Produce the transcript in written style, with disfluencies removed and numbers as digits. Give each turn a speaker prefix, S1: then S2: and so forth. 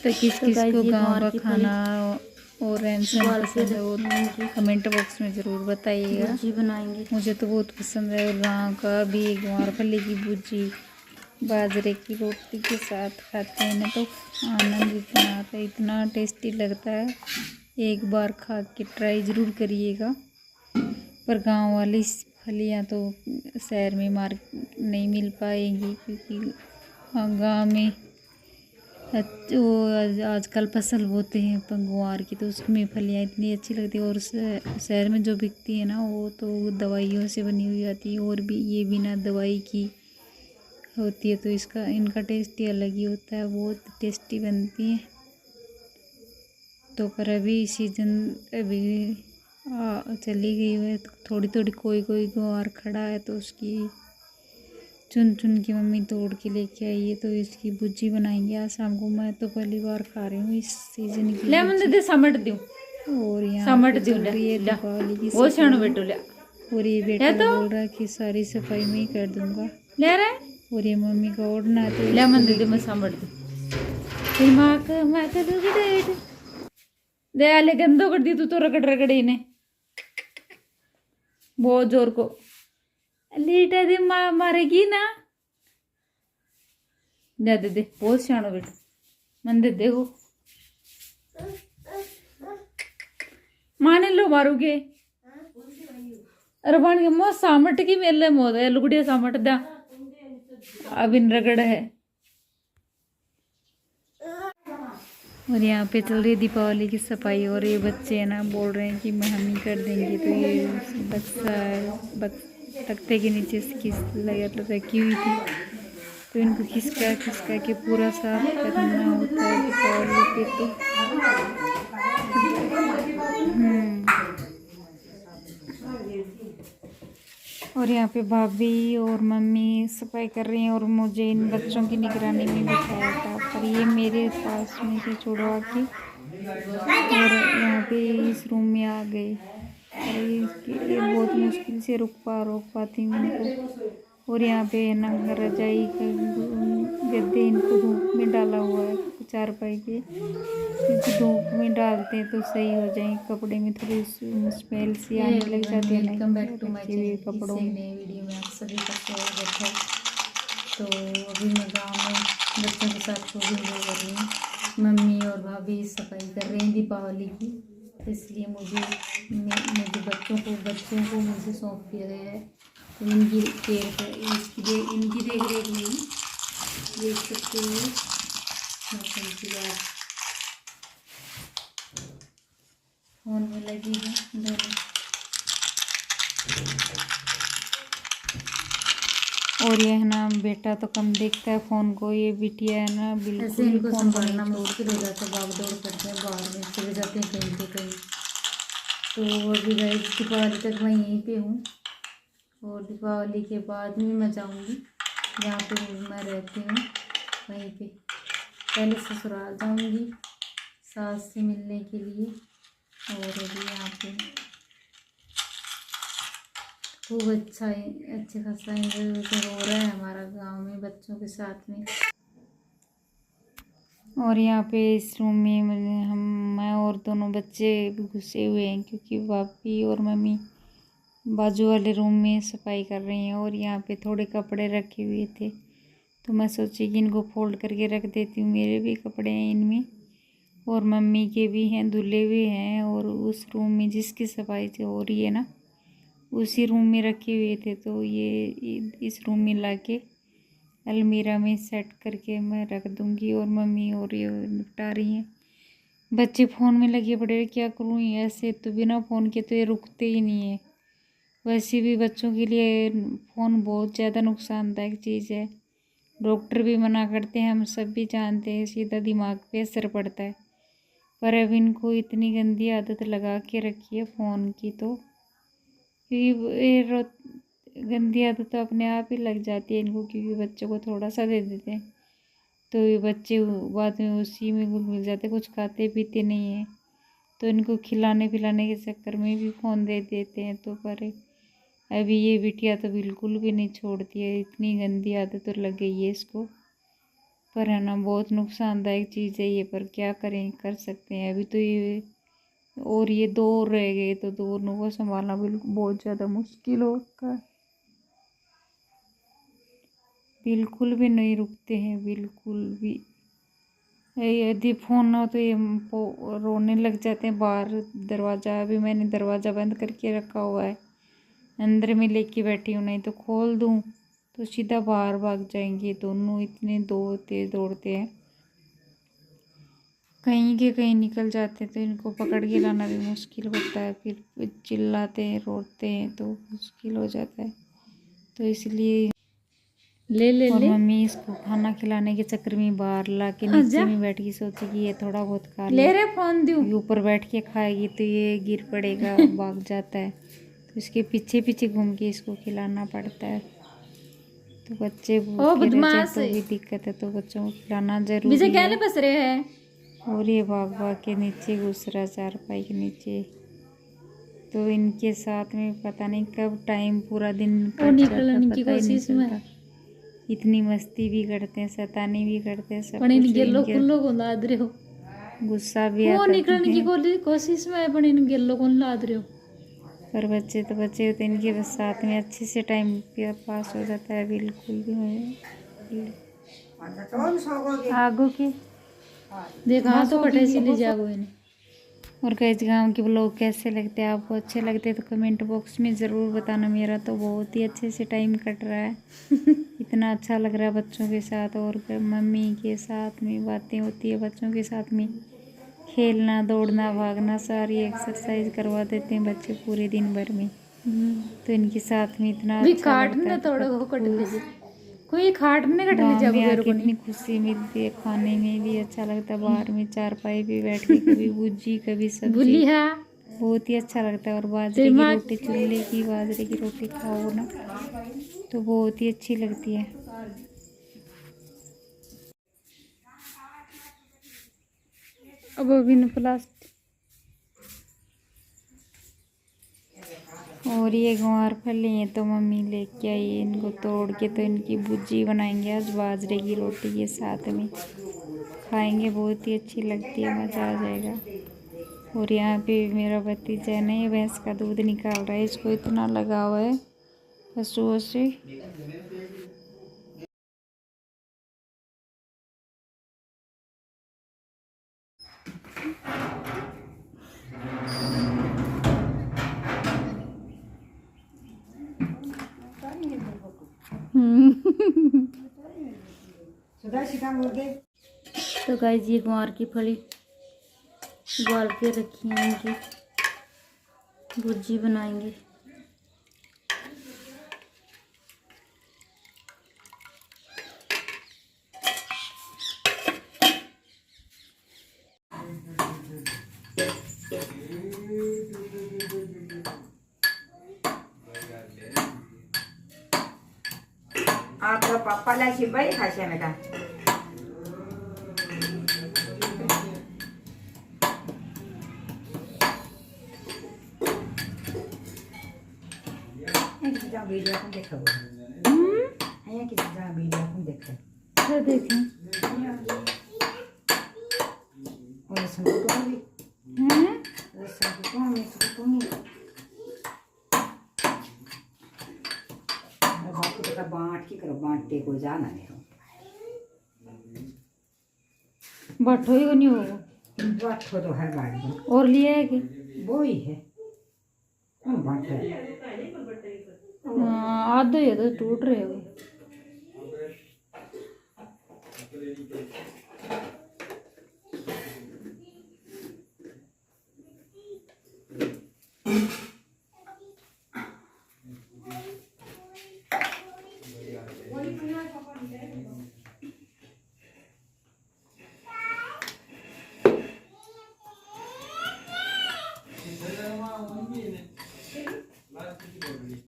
S1: तो किस
S2: तो
S1: किस
S2: गाइस
S1: को
S2: ये
S1: गांव
S2: गंवार
S1: का
S2: की
S1: खाना और रहन सहन
S2: उबाल के
S1: पसंद है वो
S2: मूंग की
S1: कमेंट बॉक्स में ज़रूर बताइएगा।
S2: भुर्जी बनाएंगे।
S1: मुझे तो बहुत पसंद है। और गांव का भी ग्वार फली की भुर्जी बाजरे की रोटी के साथ खाते हैं ना तो आनंद इतना आता है, इतना टेस्टी लगता है। एक बार खा के ट्राई ज़रूर करिएगा। पर गांव वाली फलियाँ तो शहर में नहीं मिल पाएंगी, क्योंकि गांव में वो आजकल फसल बोते हैं ग्वार की, तो उसमें फलियाँ इतनी अच्छी लगती है। और शहर में जो बिकती है ना वो तो दवाइयों से बनी हुई आती है, और भी ये बिना दवाई की होती है, तो इसका इनका टेस्ट ही अलग ही होता है, बहुत टेस्टी बनती है। तो पर अभी सीजन अभी चली गई है, तो थोड़ी थोड़ी कोई कोई ग्वार खड़ा है, तो उसकी चुन चुन की मम्मी तोड़ के लेके आई है, तो इसकी भुर्जी बनाएंगे आज शाम को। मैं तो पहली बार खा रही हूँ इस सीजन की
S2: ले मन दे समट दूं
S1: और यहाँ
S2: समट
S1: पे
S2: दूं
S1: चल
S2: ले
S1: रही है
S2: ले
S1: दीपावली की
S2: वो शाणो
S1: सफाई।
S2: बेटो ले
S1: और ये
S2: ले
S1: बेटा
S2: तो
S1: बोल रहा है कि सारी सफाई मैं ही कर दूंगा।
S2: ले रे
S1: और ये मम्मी का ओढ़ना है, तो
S2: ले
S1: इसको
S2: मन दे मैं
S1: लेके
S2: समट दूं फिर माँ तो लूगी डेट दे आले गंदो कर दी तू तो रगड़ रगड़ इन्हें बहुत जोर को लेटा दे मारेगी ना। दे बहुत शाणो बेटो मन दे वो माने लो मारूगे। अरे बन के मो सामट की मेले मोद है लुगड़िया सामट दा अब इन रगड़ है।
S1: और यहाँ पे चल रही है दीपावली की सफाई। और ये बच्चे हैं ना बोल रहे हैं कि मैं हम ही कर देंगे, तो ये बक्सा तख्ते के नीचे इसकी रखी हुई थी, तो इनको खिसका के पूरा साफ करना होता है दीपावली पे। तो और यहाँ पे भाभी और मम्मी सफाई कर रही हैं, और मुझे इन बच्चों की निगरानी में बिठाया था, पर ये मेरे पास में से छुड़वा के और यहाँ पे इस रूम में आ गए। और ये बहुत मुश्किल से रोक पाती हूँ इनको। और यहाँ पे है ना रजाई का गद्दे इनको धूप में डाला हुआ है चारपाई के, क्योंकि धूप में डालते हैं तो सही हो जाए, कपड़े में थोड़ी स्मेल सी आने लग जाती है
S2: वेलकम बैक टू
S1: ना
S2: माय
S1: रखे हुए
S2: चैनल
S1: कपड़ों
S2: से
S1: में।
S2: नए वीडियो में आप सभी का स्वागत है। तो अभी मैं गांव में बच्चों के साथ खूब एंजॉय कर रही हूँ। मम्मी और भाभी सफाई कर रहे हैं दीपावली की, इसलिए मुझे बच्चों को मुझे सौंप दिया गया है। तो इनकी इनकी देख रेख में देख सकते हो मौसम की बात फोन में लगी है दोनों।
S1: और ये है ना बेटा तो कम देखता है फ़ोन को, ये बिटिया है ना
S2: ऐसे
S1: बिल्कुल ही
S2: इनको
S1: फ़ोन को नहीं
S2: संभालना मुश्किल हो
S1: छोड़ती।
S2: जाता है, भाग दौड़ करते हैं बाहर में चले जाते हैं कहीं पे कहीं। तो अभी गए दीपावली तक मैं यहीं पे हूँ, और दीपावली के बाद में मैं जाऊँगी जहाँ पे मैं रहती हूँ वहीं पे। पहले ससुराल जाऊँगी सास से मिलने के लिए, और अभी यहाँ पे खूब अच्छे खासा एंजॉय हो रहा है हमारा गांव में बच्चों के साथ में।
S1: और यहाँ पे इस रूम में मैं और दोनों बच्चे भी घुसे हुए हैं, क्योंकि पापी और मम्मी बाजू वाले रूम में सफाई कर रही हैं। और यहाँ पे थोड़े कपड़े रखे हुए थे, तो मैं सोची कि इनको फोल्ड करके रख देती हूँ, मेरे भी कपड़े हैं इनमें और मम्मी के भी हैं, धुले हुए हैं। और उस रूम में जिसकी सफाई से हो रही है ना उसी रूम में रखे हुए थे, तो ये इस रूम में लाके अलमीरा में सेट करके मैं रख दूँगी। और मम्मी और ये निपटा रही हैं। बच्चे फ़ोन में लगे पड़े, क्या करूँ ऐसे, तो बिना फ़ोन के तो ये रुकते ही नहीं है। वैसे भी बच्चों के लिए फ़ोन बहुत ज़्यादा नुकसानदायक चीज़ है, डॉक्टर भी मना करते हैं, हम सब भी जानते हैं, सीधा दिमाग पे असर पड़ता है। पर अब इनको इतनी गंदी आदत लगा के रखी है फ़ोन की, तो ये गंदी आदत तो अपने आप ही लग जाती है इनको, क्योंकि बच्चों को थोड़ा सा दे देते हैं तो ये बच्चे बाद में उसी में घुल मिल जाते, कुछ खाते पीते नहीं हैं, तो इनको खिलाने पिलाने के चक्कर में भी फ़ोन दे देते हैं। तो पर अभी ये बिटिया तो बिल्कुल भी नहीं छोड़ती है, इतनी गंदी आदत तो लग गई है इसको। पर है ना बहुत नुकसानदायक चीज़ है ये, पर क्या करें, कर सकते हैं अभी तो ये। और ये 2 रह गए तो दोनों को संभालना बिल्कुल बहुत ज़्यादा मुश्किल होगा। बिल्कुल भी नहीं रुकते हैं, बिल्कुल भी। यदि फ़ोन ना हो तो ये रोने लग जाते हैं बाहर। दरवाज़ा अभी मैंने दरवाज़ा बंद करके रखा हुआ है, अंदर में लेके बैठी हूँ, नहीं तो खोल दूँ तो सीधा बाहर भाग जाएंगे दोनों। इतने तेज़ दौड़ते हैं, कहीं के कहीं निकल जाते हैं तो इनको पकड़ के लाना भी मुश्किल होता है। फिर चिल्लाते हैं, रोते हैं तो मुश्किल हो जाता है। तो इसलिए और मम्मी इसको खाना खिलाने के चक्कर में बाहर ला के नीचे में बैठ के सोची कि ये थोड़ा बहुत खा ले
S2: फोन दूँ।
S1: ऊपर बैठ के खाएगी तो ये गिर पड़ेगा, भाग जाता है। तो इसके पीछे पीछे घूम के इसको खिलाना पड़ता है। तो बच्चे भूखे रह जाए तो भी दिक्कत है, तो बच्चों को खिलाना जरूरी है।
S2: बस रहे हैं
S1: और ये भाग भाग के नीचे घुस रहा चारपाई के नीचे। तो इनके साथ में पता नहीं कब टाइम पूरा दिन कट जाता, पता ही नहीं चलता। इतनी मस्ती भी करते हैं, शैतानी भी करते हैं, सब कुछ। गुस्सा भी आता है
S2: निकलने की कोशिश में पण इन गेलो कौन लाद रहे हो।
S1: पर बच्चे तो बच्चे होते हैं, इनके बस साथ में अच्छे से टाइम पास हो जाता है। बिल्कुल भी आगो की
S2: देखा तो कटे से ले जाओ इन्हें।
S1: और कई गाँव के ब्लॉग कैसे लगते हैं आपको, अच्छे लगते हैं तो कमेंट बॉक्स में ज़रूर बताना। मेरा तो बहुत ही अच्छे से टाइम कट रहा है। इतना अच्छा लग रहा है बच्चों के साथ, और मम्मी के साथ में बातें होती है, बच्चों के साथ में खेलना, दौड़ना, भागना, सारी एक्सरसाइज करवा देते हैं बच्चे पूरे दिन भर में। तो इनके साथ में इतना अच्छा लगता है।
S2: कोई खाट ने कट ले जाओ।
S1: कितनी खुशी मिलती है, खाने में भी अच्छा लगता है। बाहर में चारपाई पे बैठ के कभी भुजी कभी सब्जी, बहुत ही अच्छा लगता है। और बाजरे की रोटी, चूल्हे की बाजरे की रोटी खाओ ना तो बहुत ही अच्छी लगती है। अब अभी प्लास्टिक और ये गुआर फली हैं तो मम्मी लेके आई है इनको तोड़ के, तो इनकी भुजी बनाएंगे आज बाजरे की रोटी के साथ में खाएंगे। बहुत ही अच्छी लगती है, मज़ा आ जाएगा। और यहाँ पे मेरा भतीजा है ना, ये भैंस का दूध निकाल रहा है, इसको इतना लगा हुआ है पशुओं से। तो गाइस ये गुआर की फली उबाल के रखी है, इनकी भुर्जी बनाएंगे।
S3: आपका पापा ला शिबाई खाशा बेटा वीडियो को देखो है कि वीडियो को देखो
S1: क्या देखें
S3: और संगीत भी संगीत में इसको नहीं बाकी तो बांट की करो, बांटते को जाना नहीं हो
S1: बाठो ही नहीं होगा,
S3: बाठो तो है गाड़ी
S1: और लिया है कि
S3: वो ही है कौन बांट है।
S1: आधे ये तो टूट रहे हो।